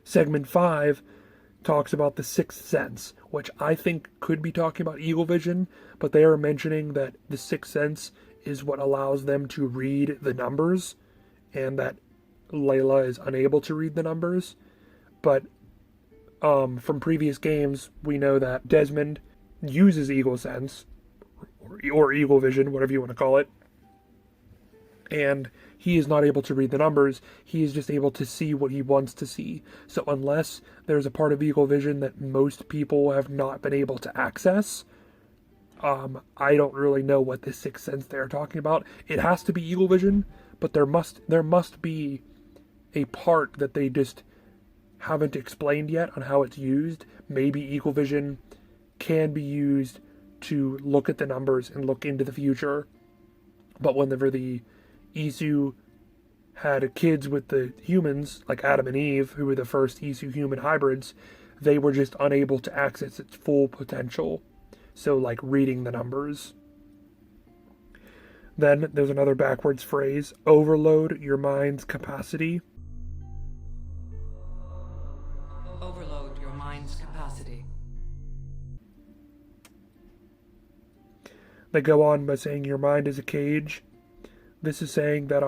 Segment 5 talks about the sixth sense, which I think could be talking about eagle vision, but they are mentioning that the sixth sense is what allows them to read the numbers, and that Layla is unable to read the numbers. But from previous games, we know that Desmond uses eagle sense, or eagle vision, whatever you want to call it, and he is not able to read the numbers. He is just able to see what he wants to see. So unless there's a part of eagle vision that most people have not been able to access, I don't really know what the sixth sense they're talking about. It has to be eagle vision, but there must be a part that they just haven't explained yet on how it's used. Maybe eagle vision can be used to look at the numbers and look into the future, but whenever the Isu had kids with the humans, like Adam and Eve, who were the first Isu human hybrids, they were just unable to access its full potential. So, like reading the numbers. Then there's another backwards phrase: overload your mind's capacity. Overload your mind's capacity. They go on by saying your mind is a cage. This is saying that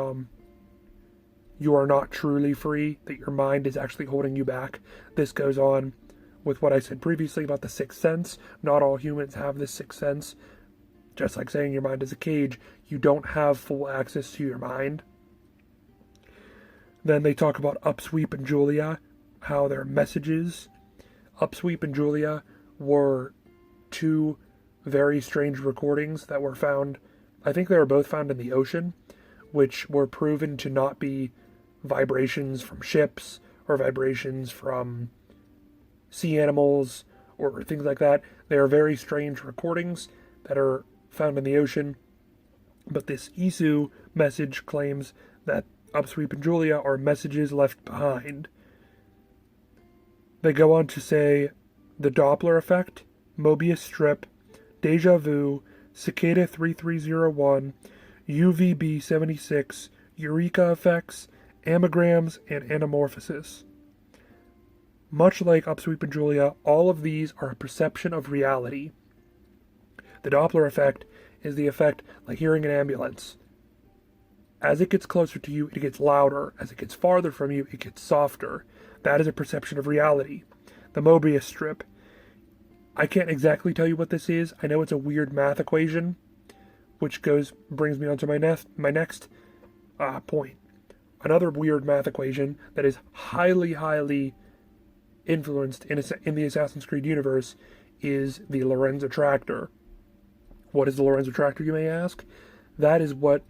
you are not truly free, that your mind is actually holding you back. This goes on with what I said previously about the sixth sense. Not all humans have this sixth sense. Just like saying your mind is a cage, you don't have full access to your mind. Then they talk about Upsweep and Julia, how their messages. Upsweep and Julia were two very strange recordings that were found. I think they were both found in the ocean, which were proven to not be vibrations from ships or vibrations from sea animals or things like that. They are very strange recordings that are found in the ocean. But this Isu message claims that Upsweep and Julia are messages left behind. They go on to say the Doppler effect, Mobius strip, deja vu, Cicada 3301, UVB 76, Eureka effects, amagrams, and anamorphosis. Much like Upsweep and Julia, all of these are a perception of reality. The Doppler effect is the effect like hearing an ambulance. As it gets closer to you, it gets louder. As it gets farther from you, it gets softer. That is a perception of reality. The Mobius strip. I can't exactly tell you what this is. I know it's a weird math equation, which brings me on to my next point. Another weird math equation that is highly influenced in the Assassin's Creed universe is the Lorenz attractor. What is the Lorenz attractor, you may ask? That is what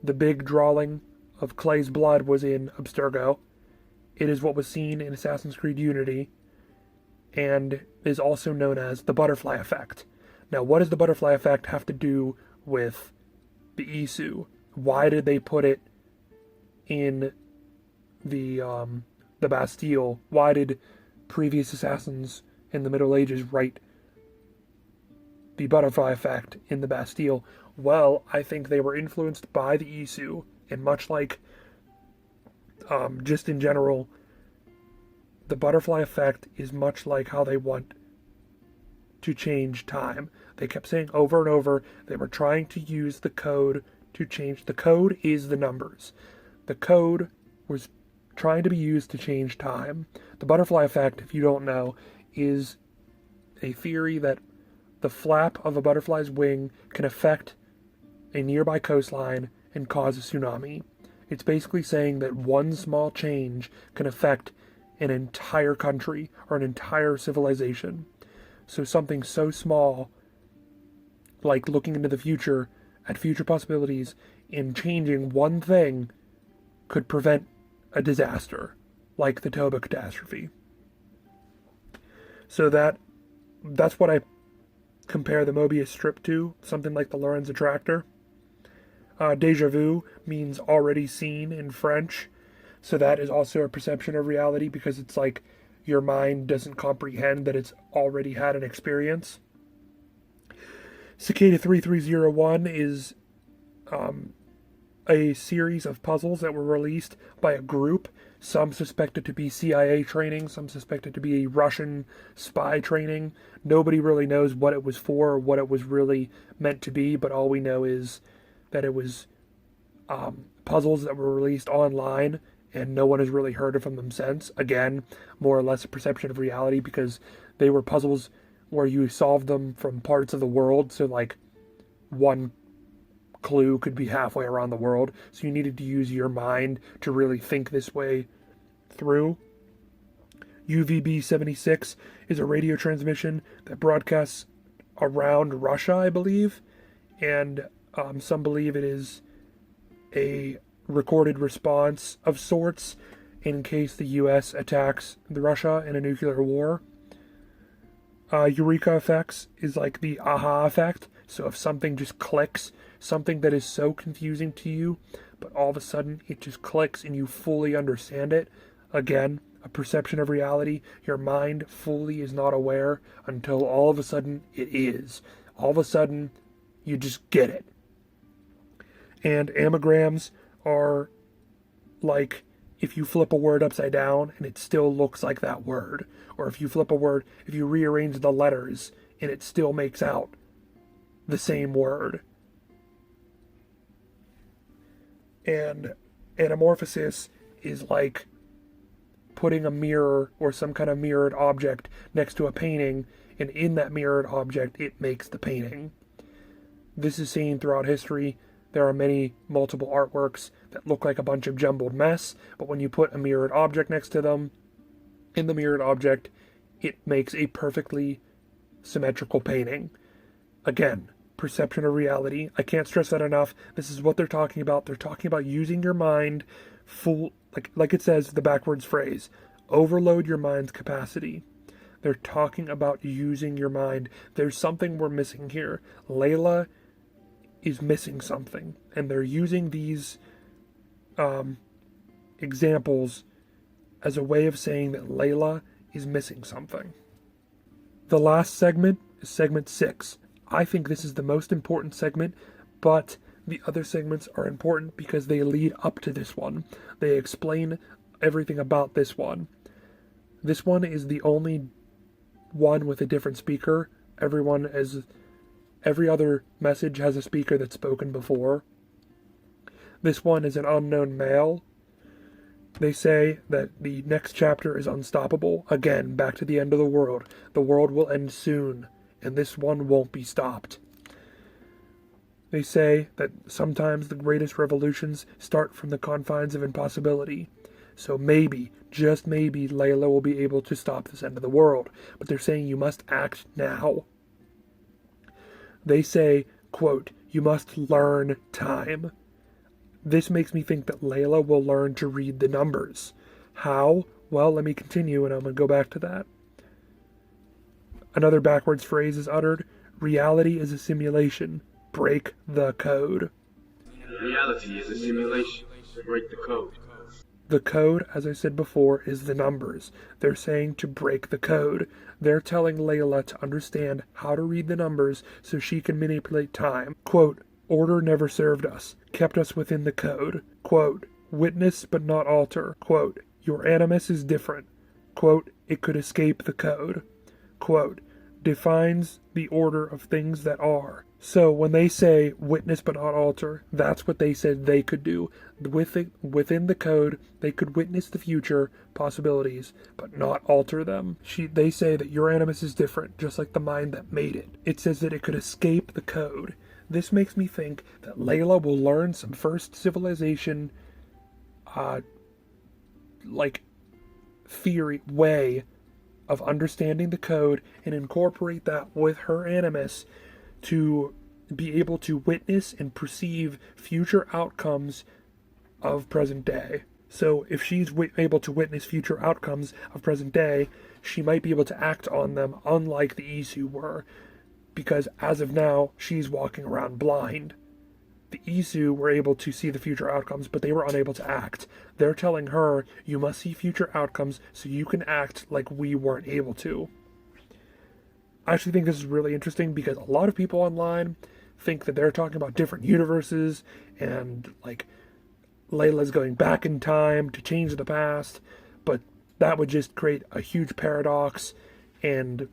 the big drawing of Clay's blood was in Abstergo. It is what was seen in Assassin's Creed Unity, and is also known as the butterfly effect. Now, what does the butterfly effect have to do with the Isu? Why did they put it in the Bastille? Why did previous assassins in the Middle Ages write the butterfly effect in the Bastille? Well, I think they were influenced by the Isu, and much like just in general, the butterfly effect is much like how they want to change time. They kept saying over and over they were trying to use the code to change. The code is the numbers. The code was trying to be used to change time. The butterfly effect, if you don't know, is a theory that the flap of a butterfly's wing can affect a nearby coastline and cause a tsunami. It's basically saying that one small change can affect an entire country or an entire civilization. So something so small, like looking into the future, at future possibilities, in changing one thing, could prevent a disaster, like the Toba catastrophe. So that's what I compare the Mobius strip to, something like the Lorenz attractor. Deja vu means already seen in French, so that is also a perception of reality because it's like your mind doesn't comprehend that it's already had an experience. Cicada 3301 is a series of puzzles that were released by a group Some suspect it to be CIA training, some suspect it to be Russian spy training. Nobody really knows what it was for or what it was really meant to be, but all we know is that it was puzzles that were released online and no one has really heard from them since. Again, more or less a perception of reality because they were puzzles where you solved them from parts of the world. So like one clue could be halfway around the world. So you needed to use your mind to really think this way through. UVB 76 is a radio transmission that broadcasts around Russia, I believe. And some believe it is a recorded response of sorts in case the US attacks Russia in a nuclear war. Eureka effects is like the aha effect. So if something just clicks, something that is so confusing to you, but all of a sudden it just clicks and you fully understand it. Again, a perception of reality. Your mind fully is not aware until all of a sudden it is. All of a sudden you just get it. And anagrams are like if you flip a word upside down and it still looks like that word. Or if you flip a word, if you rearrange the letters and it still makes out the same word. And anamorphosis is like putting a mirror or some kind of mirrored object next to a painting, and in that mirrored object it makes the painting. This is seen throughout history. There are many multiple artworks that look like a bunch of jumbled mess, but when you put a mirrored object next to them, in the mirrored object, it makes a perfectly symmetrical painting. Again, perception of reality. I can't stress that enough. This is what they're talking about. They're talking about using your mind full, like it says, the backwards phrase, overload your mind's capacity. They're talking about using your mind. There's something we're missing here. Layla is missing something, and they're using these examples as a way of saying that Layla is missing something. The last segment is segment 6. I think this is the most important segment, but the other segments are important because they lead up to this one. They explain everything about this one. This one is the only one with a different speaker. Every other message has a speaker that's spoken before. This one is an unknown male. They say that the next chapter is unstoppable. Again, back to the end of the world. The world will end soon, and this one won't be stopped. They say that sometimes the greatest revolutions start from the confines of impossibility. So maybe, just maybe, Layla will be able to stop this end of the world. But they're saying you must act now. They say, quote, you must learn time. This makes me think that Layla will learn to read the numbers. How? Well, let me continue and I'm going to go back to that. Another backwards phrase is uttered. Reality is a simulation. Break the code. Reality is a simulation. Break the code. The code, as I said before, is the numbers. They're saying to break the code. They're telling Layla to understand how to read the numbers so she can manipulate time. Quote, order never served us, kept us within the code. Quote, witness but not alter. Quote, your animus is different. Quote, it could escape the code. Quote, defines the order of things that are. So when they say witness but not alter, that's what they said they could do. Within the code, they could witness the future possibilities, but not alter them. They say that your animus is different, just like the mind that made it. It says that it could escape the code. This makes me think that Layla will learn some first civilization, theory, way of understanding the code and incorporate that with her animus to be able to witness and perceive future outcomes of present day. So if she's able to witness future outcomes of present day, she might be able to act on them unlike the Isu were, because as of now, she's walking around blind. The Isu were able to see the future outcomes, but they were unable to act. They're telling her, you must see future outcomes so you can act like we weren't able to. I actually think this is really interesting because a lot of people online think that they're talking about different universes and Layla's going back in time to change the past, but that would just create a huge paradox. And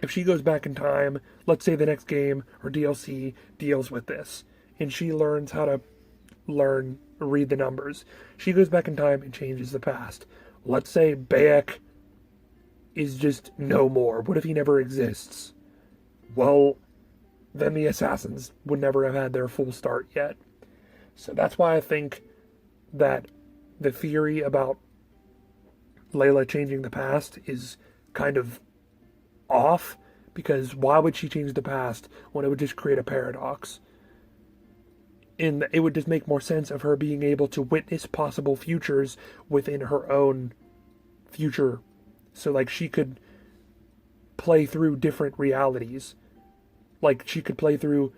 if she goes back in time, let's say the next game or DLC deals with this, and she learns how to read the numbers. She goes back in time and changes the past. Let's say Bayek is just no more. What if he never exists? Well, then the assassins would never have had their full start yet. So that's why I think that the theory about Layla changing the past is kind of off, because why would she change the past when it would just create a paradox? And it would just make more sense of her being able to witness possible futures within her own future. So, like, she could play through different realities. Like, she could play through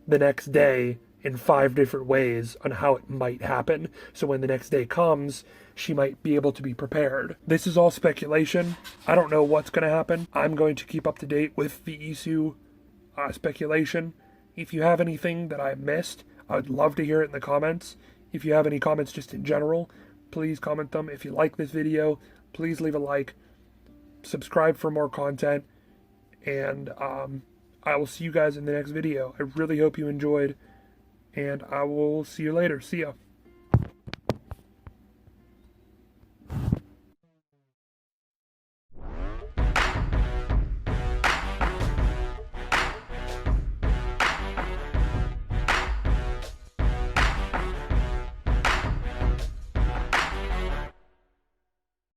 the next day in 5 different ways on how it might happen. So when the next day comes, she might be able to be prepared. This is all speculation. I don't know what's going to happen. I'm going to keep up to date with the Isu speculation. If you have anything that I missed, I would love to hear it in the comments. If you have any comments just in general, please comment them. If you like this video, please leave a like. Subscribe for more content. And I will see you guys in the next video. I really hope you enjoyed. And I will see you later. See ya.